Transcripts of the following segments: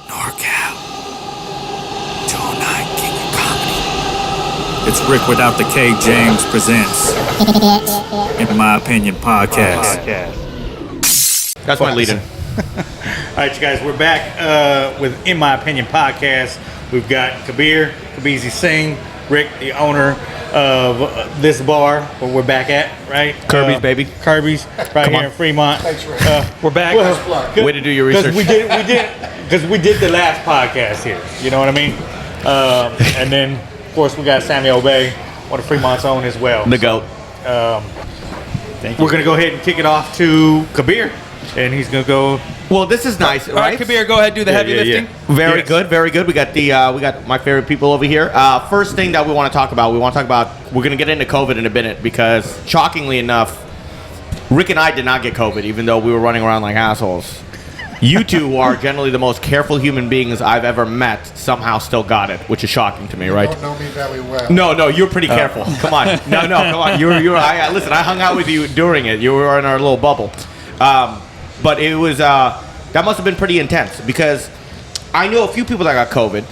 NorCal. 209 King of Comedy. It's Rick without the K. James presents In My Opinion Podcast. That's my lead-in. All right, you guys, we're back with In My Opinion Podcast. We've got Kabir Singh, Rick, the owner of this bar where we're back at, right? Kirby's, baby. Kirby's, right here in Fremont. Thanks, Rick. We're back. Way to do your research. We did the last podcast here. You know what I mean? And then, of course, we got Sammy, one of Fremont's own as well. The GOAT. Thank you. We're gonna go ahead and kick it off to Kabir, and he's gonna go. Well, this is nice, All right, Kabir, go ahead, do the heavy lifting. Very good, very good. We got we got my favorite people over here. First thing that we want to talk about, we're going to get into COVID in a minute because, shockingly enough, Rick and I did not get COVID, even though we were running around like assholes. You two, who are generally the most careful human beings I've ever met, somehow still got it, which is shocking to me, right? You don't know me very well. No, you're pretty careful. Come on. No, come on. Listen, I hung out with you during it. You were in our little bubble. But it was, that must have been pretty intense because I know a few people that got COVID.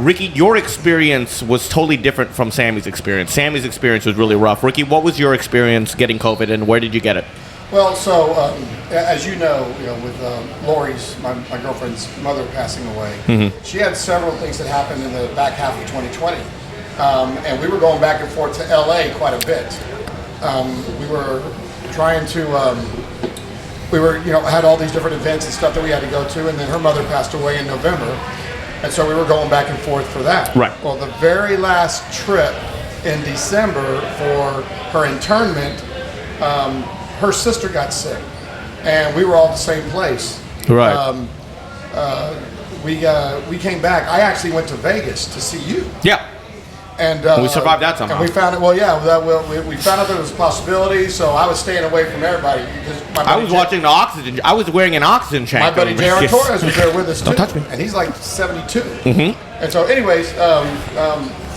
Ricky, your experience was totally different from Sammy's experience. Sammy's experience was really rough. Ricky, what was your experience getting COVID and where did you get it? Well, so as you know, with Lori's, my girlfriend's mother passing away, she had several things that happened in the back half of 2020. And we were going back and forth to LA quite a bit. We were trying to... We were, had all these different events and stuff that we had to go to, and then her mother passed away in November, and so we were going back and forth for that. Right. Well, the very last trip in December for her internment, her sister got sick, and we were all at the same place. Right. We came back. I actually went to Vegas to see you. Yeah. And we survived that somehow. And we found it. Well, yeah, we found out there was a possibility. So I was staying away from everybody because I was watching the oxygen. I was wearing an oxygen tank. My buddy Jaron Torres was there with us too. Don't touch me. And he's like 72. And so, anyways,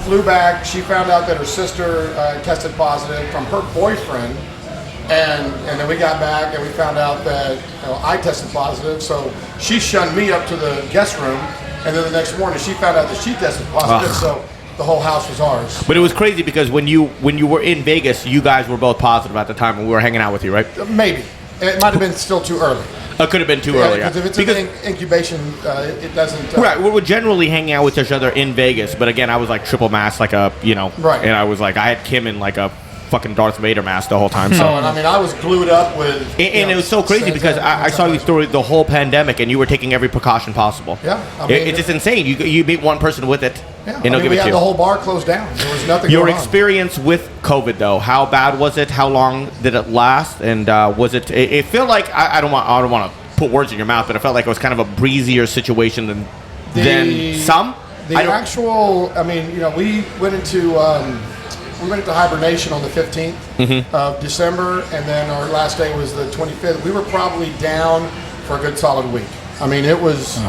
flew back. She found out that her sister tested positive from her boyfriend, and then we got back and we found out that I tested positive. So she shunned me up to the guest room, and then the next morning she found out that she tested positive. So the whole house was ours. But it was crazy because when you were in Vegas, you guys were both positive at the time when we were hanging out with you, right? Maybe. It might have been still too early. It could have been too early. Because if it's an incubation, it doesn't... right, we were generally hanging out with each other in Vegas, but again, I was like triple mask, like a, Right. And I was like, I had Kim in like a fucking Darth Vader mask the whole time. So. And I was glued up with... And it was so crazy because I saw you through the whole pandemic and you were taking every precaution possible. Yeah. It's just insane. You meet one person with it, yeah, and they'll give it to you. We had the whole bar closed down. There was nothing Your going on. experience with COVID, though, how bad was it? How long did it last? And was it... It felt like... I don't want to put words in your mouth, but it felt like it was kind of a breezier situation than some. We went into... We went into hibernation on the 15th of December, and then our last day was the 25th. We were probably down for a good solid week. It was...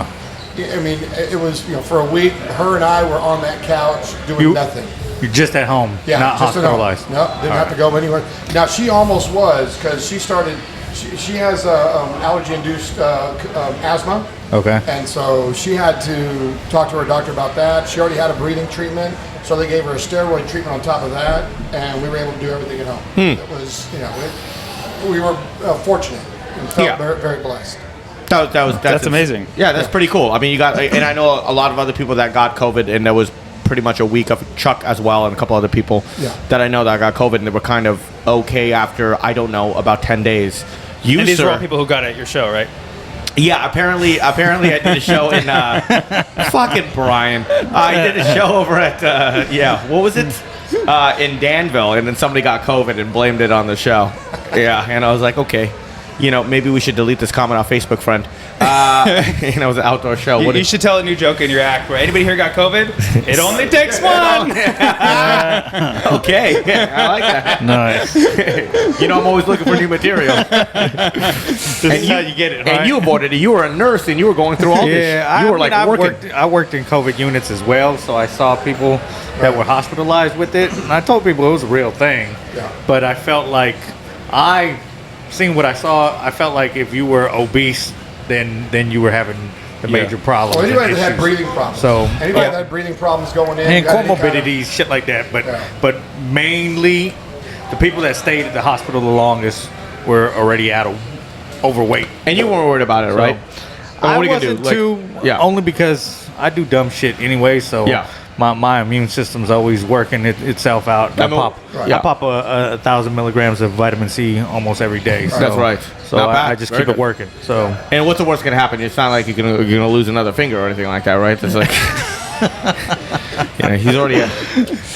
it was, for a week, her and I were on that couch doing nothing. You're just at home, not just hospitalized. No, didn't have to go anywhere. Now, she almost was, because she started... She has allergy-induced asthma. Okay. And so she had to talk to her doctor about that. She already had a breathing treatment, so they gave her a steroid treatment on top of that, and we were able to do everything at home. It was, we were fortunate and felt very, very blessed. That's amazing. Yeah, that's pretty cool. You got, and I know a lot of other people that got COVID, and there was pretty much a week of Chuck as well, and a couple other people that I know that got COVID, and they were kind of okay after, I don't know, about 10 days. And these are all people who got it at your show, right? Yeah, apparently I did a show in fucking Brian. I did a show over at what was it? In Danville, and then somebody got COVID and blamed it on the show. Yeah, and I was like, okay, maybe we should delete this comment off Facebook, friend. It was an outdoor show. You should tell a new joke in your act. Where anybody here got COVID? It only takes one. Okay, I like that. Nice. I'm always looking for new material. This is how you get it, right? And you avoided it. You were a nurse, and you were going through all this. You were working. I worked in COVID units as well, so I saw people that were hospitalized with it. And I told people it was a real thing. Yeah. But I felt like seeing what I saw, I felt like if you were obese, then you were having the major problems. Well, anybody and that had issues. breathing problems. So anybody that had breathing problems going in. and got any kind of- comorbidities, shit like that. But mainly, the people that stayed at the hospital the longest were already overweight. And you weren't worried about it, right? I what are you wasn't gonna do? only because I do dumb shit anyway. So Yeah. my immune system's always working itself out. I pop yeah. I pop a 1,000 milligrams of vitamin C almost every day. So, That's right. So Not bad. I just Very keep it good. working. So And what's the worst gonna happen? It's not like you're gonna lose another finger or anything like that, right? It's like, he's already.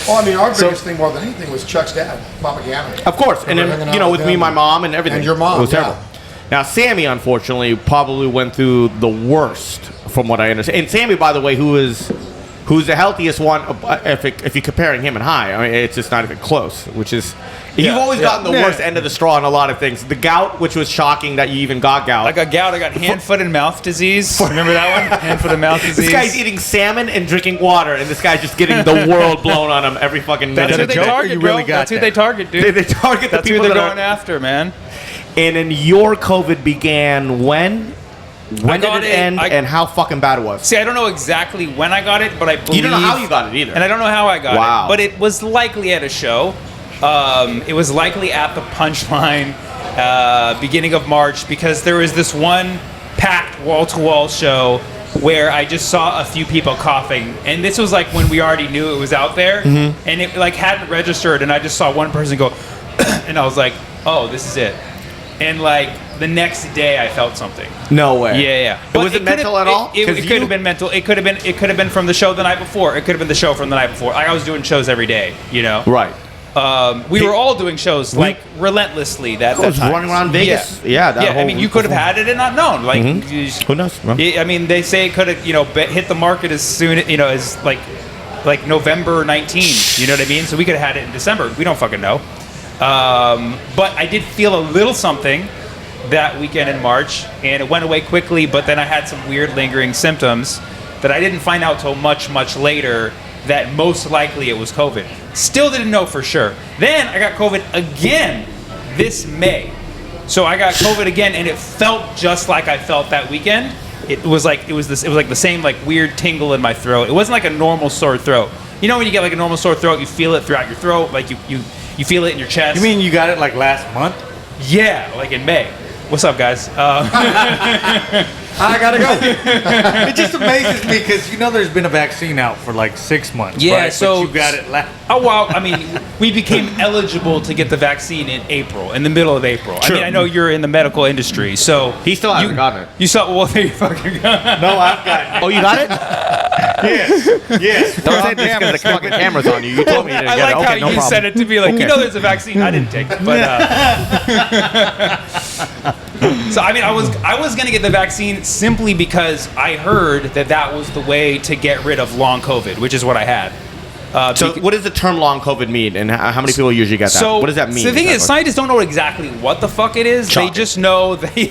Well, I mean, our biggest thing more than anything was Chuck's dad, Papa Gannon. Of course, and Hanging then out with me, him my mom, and everything. And your mom, It was terrible. yeah. Now, Sammy, unfortunately, probably went through the worst, from what I understand. And Sammy, by the way, who's the healthiest one, if you're comparing him and High, I mean, it's just not even close. Which is, you've always gotten the worst end of the straw on a lot of things. The gout, which was shocking that you even got gout. I got gout. I got hand, foot, and mouth disease. Remember that one? Hand, foot, and mouth disease. This guy's eating salmon and drinking water, and this guy's just getting the world blown on him every fucking minute. That's who of the they day. target, You bro. really got That's who that. they target, dude. They target That's the who people they're that going are. after, man. And then your COVID began when? When did got it it- end, and how fucking bad it was? See, I don't know exactly when I got it, but I believe... You don't know how you got it either. And I don't know how I got Wow. it. But it was likely at a show. It was likely at the Punchline beginning of March, because there was this one packed wall-to-wall show where I just saw a few people coughing. And this was like when we already knew it was out there. Mm-hmm. And it like hadn't registered, and I just saw one person go, and I was like, oh, this is it. And like the next day, I felt something. No way. Yeah. It wasn't mental at all? It 'Cause could you- have been mental. It could have been from the show the night before. It could have been the show from the night before. Like, I was doing shows every day, you know. Right. We were all doing shows like relentlessly. That I was time. running around Vegas. Yeah, that I whole mean, you could have had it and not known. Like, you just- Who knows? Bro? I mean, they say it could have, hit the market as soon, as like November 19. You know what I mean? So we could have had it in December. We don't fucking know. But I did feel a little something that weekend in March, and it went away quickly. But then I had some weird lingering symptoms that I didn't find out till much, much later. That most likely it was COVID. Still didn't know for sure. Then I got COVID again this May. So I got COVID again, and it felt just like I felt that weekend. It was like the same like weird tingle in my throat. It wasn't like a normal sore throat. You know when you get like a normal sore throat, you feel it throughout your throat, like you feel it in your chest. you mean you got it like last month? Yeah, like in May. What's up, guys? I gotta go. It just amazes me because there's been a vaccine out for like 6 months. Yeah, right? so- but you got it last. Oh, well, I mean, we became eligible to get the vaccine in April, in the middle of April. I mean, I know you're in the medical industry, so... He still hasn't gotten it. You saw... Well, there you fucking go. No, I've got it. Oh, you got it? Yes. Don't say this because the fucking camera's on you. You told me you didn't I get like it. Okay, how no you problem. said it to be like, there's a vaccine. I didn't take it, but... So, I mean, I was going to get the vaccine simply because I heard that was the way to get rid of long COVID, which is what I had. So, what does the term long COVID mean, and how many people usually get that? So what does that mean? So the thing is, exactly? scientists don't know exactly what the fuck it is. Shocking. They just know that they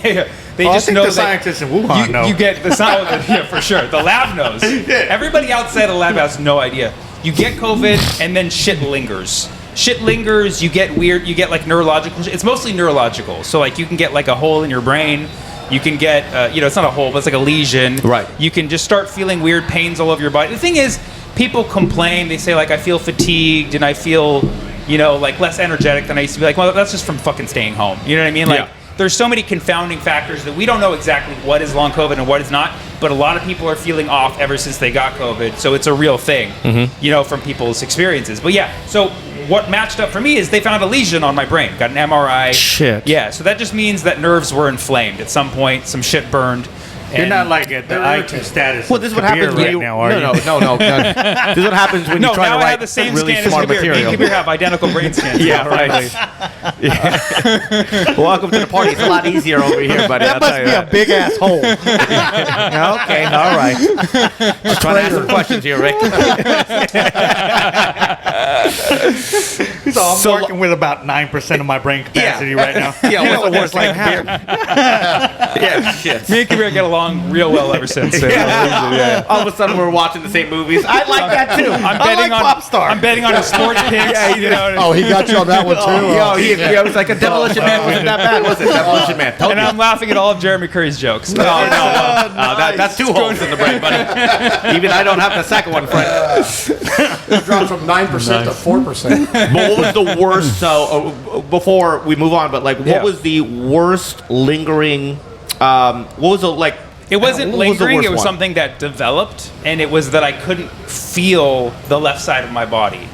I just think know the that scientists in Wuhan know. you get the science. Yeah, for sure. The lab knows. Everybody outside the lab has no idea. You get COVID, and then shit lingers. Shit lingers. You get weird. You get like neurological. It's mostly neurological. So like you can get like a hole in your brain. You can get, it's not a hole, but it's like a lesion. Right. You can just start feeling weird pains all over your body. The thing is, people complain. They say, like, I feel fatigued and I feel, like less energetic than I used to be. Like, well, that's just from fucking staying home. You know what I mean? Like, there's so many confounding factors that we don't know exactly what is long COVID and what is not. But a lot of people are feeling off ever since they got COVID. So it's a real thing, from people's experiences. But yeah, so what matched up for me is they found a lesion on my brain. Got an MRI. Shit. Yeah, so that just means that nerves were inflamed at some point. Some shit burned. You're and- not like at the IQ status. Well, this is what of Kabir happens when right you. now, are you? No. This is what happens when No, you try now to I write have the same really scan as smart Kabir. Me material. and Kabir have identical brain scans. Yeah, right. Welcome to the party. It's a lot easier over here, buddy. That must be a big ass hole. Okay, all right. Just trying to ask some questions here, Rick. So I'm working with about 9% of my brain capacity right now. Yeah, what's the worst like beer? Yeah, shit. Me and Kabir get along real well ever since. So All of a sudden, we're watching the same movies. I like that too. I'm betting on his sports picks. Oh, he got you on that one too. He was like a Demolition Man. Wasn't that bad? Was it Demolition Man? Told And you. I'm laughing at all of Jeremy Curry's jokes. That's 2 holes in the brain, buddy. Even I don't have the second one, friend. It dropped from 9% to 4%. But what was the worst? So before we move on, but like, what was the worst lingering? What was the like? It wasn't what was the lingering. worst It was one? something that developed, and it was that I couldn't feel the left side of my body.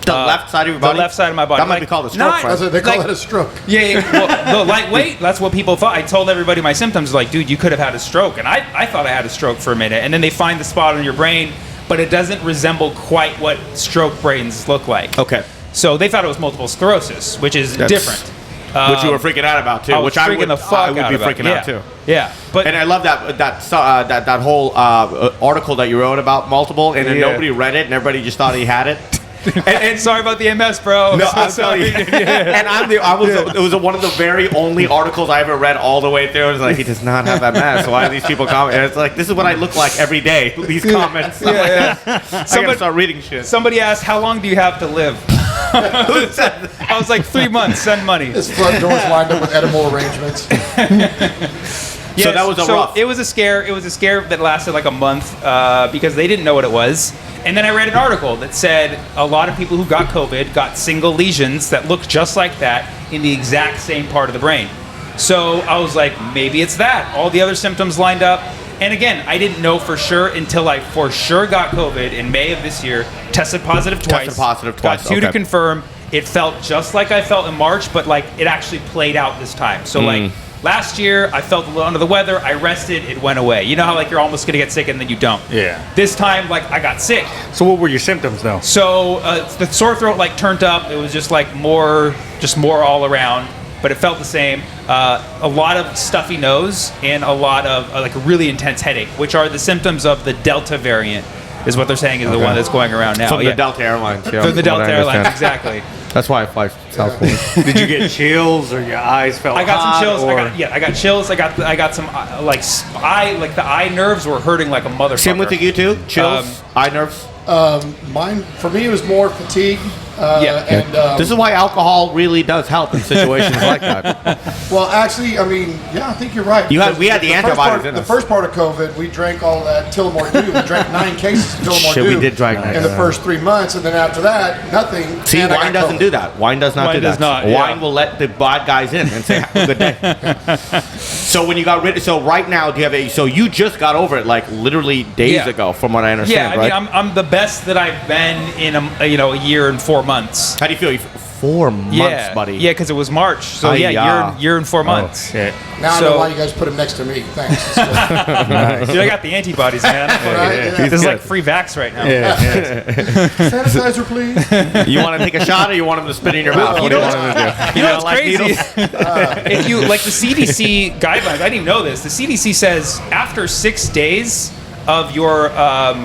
The left side of your body. The left side of my body. That might be called a stroke, not- friend. They call Like- it a stroke. Yeah, well, the lightweight, that's what people thought. I told everybody my symptoms, like, dude, you could have had a stroke. And I thought I had a stroke for a minute. And then they find the spot on your brain, but it doesn't resemble quite what stroke brains look like. Okay. So they thought it was multiple sclerosis, which is different. Which you were freaking out about too. I was which freaking the fuck I would out be about. freaking out too. Yeah, but And I love that whole article that you wrote about multiple, and then nobody read it, and everybody just thought he had it. and sorry about the MS, bro. No, So I'm telling you. And it was one of the very only articles I ever read all the way through. It was like, he does not have MS. Why are these people commenting? And it's like, this is what I look like every day. These comments. I'm like, I gotta start reading shit. Somebody asked, how long do you have to live? I was like, 3 months, send money. His front door's lined up with edible arrangements. So that was rough. It was a scare. It was a scare that lasted like a month because they didn't know what it was. And then I read an article that said a lot of people who got COVID got single lesions that looked just like that in the exact same part of the brain. So I was like, maybe it's that. All the other symptoms lined up. And again, I didn't know for sure until I for sure got COVID in May of this year. Tested positive twice. Got 2 to confirm. It felt just like I felt in March, but like it actually played out this time. So like last year, I felt a little under the weather. I rested. It went away. You know how like you're almost gonna get sick and then you don't. Yeah. This time, like I got sick. So what were your symptoms though? So the sore throat like turned up. It was just like more all around. But it felt the same. A lot of stuffy nose and a lot of like a really intense headache, which are the symptoms of the Delta variant, is what they're saying is the one that's going around now. From the Delta Airlines. Yeah, From the from what Delta I Airlines, understand. exactly. That's why I fly Southwest. Did you get chills or your eyes felt I got hot? some chills. Or... I got chills. I got some the eye nerves were hurting like a motherfucker. Same with you too? Chills, eye nerves? Mine, for me, it was more fatigue. And This is why alcohol really does help in situations like that. well, actually, I mean, yeah, I think you're right. We had the antibodies in The us. first part of COVID, we drank all that Tullamore Dew. We drank 9 cases of Tullamore Shit, Dew. we did drink that. in the first 3 months, and then after that, nothing. See, and I wine got doesn't COVID. do that. Wine does not Wine do does that. not, yeah. Wine will let the bad guys in and say, have a good day. So when you got rid of, so right now, do you have so you just got over it like literally days ago, from what I understand, Yeah, I right? mean, I'm the best that I've been in a year and 4 months. How do you feel? 4 months, buddy. Yeah, because it was March. So year and 4 months. Shit. Now I So- know why you guys put him next to me. Thanks. It's good. Dude, I got the antibodies, man. Right, yeah. This is like free vax right now. Sanitizer, please. You want to take a shot or you want them to spit in your mouth? What do you want them to do? You know what's like crazy? needles? If you like the CDC guidelines, I didn't even know this. The CDC says after 6 days of your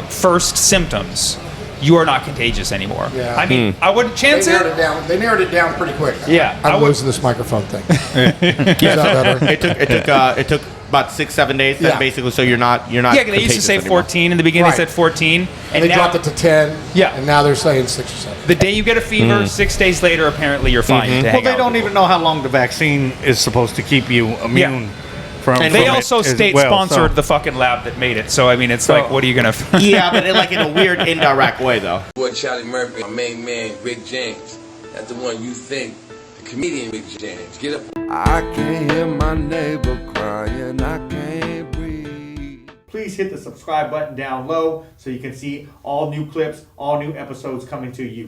first symptoms, you are not contagious anymore. Yeah. I mean, I wouldn't They chance narrowed it. it down. They narrowed it down pretty quick. Yeah, I I'm would- losing this microphone thing. Is that better? It took about 6-7 days then Yeah. basically, so you're not Yeah, they used to contagious say anymore. 14 in the beginning. Right. They said 14, and They now dropped it to 10. Yeah. And now they're saying 6 or 7. the day you get a fever, 6 days later, apparently you're fine. to Well, hang they out don't with even know how long the vaccine is supposed to keep you immune from. people. They from also it as state well, sponsored so- the fucking lab that made it. So I mean, it's like, what are you gonna? Yeah, but like in a weird indirect way though. Boy, Charlie Murphy, my main man, Ric James. That's the one you think, the comedian Ric James. Get up. I can't hear my neighbor crying, I can't breathe. Please hit the subscribe button down low so you can see all new clips, all new episodes coming to you.